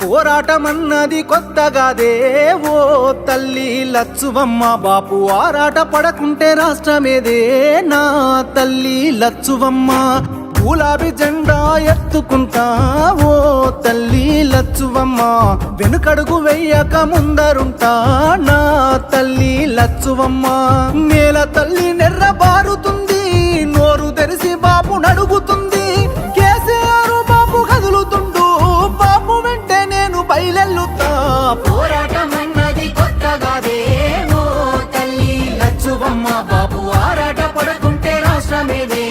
పోరాటమన్నది కొత్తగాదే ఓ తల్లి లచ్చువమ్మ. బాపు ఆరాట పడకుంటే రాష్ట్రమేదే నా తల్లి లచ్చువమ్మ. గులాబీ జెండా ఎత్తుకుంటా ఓ తల్లి లచ్చువమ్మ. వెనుకడుగు వెయ్యక ముందరుంటా నా తల్లి లచ్చువమ్మ. నేల తల్లి నెర్రబారుతుంది, నోరు తెరిసి బాపు నడుగుతుంది. కేసీఆర్ బాపు కదులుతుండు, బాపు వెంటే నేను బయలెల్లుతా. పోరాటమన్నది కొత్తగాదే ఓ తల్లి లచ్చువమ్మ. బాపు ఆరాట పడకుంటే రాష్ట్రమేదే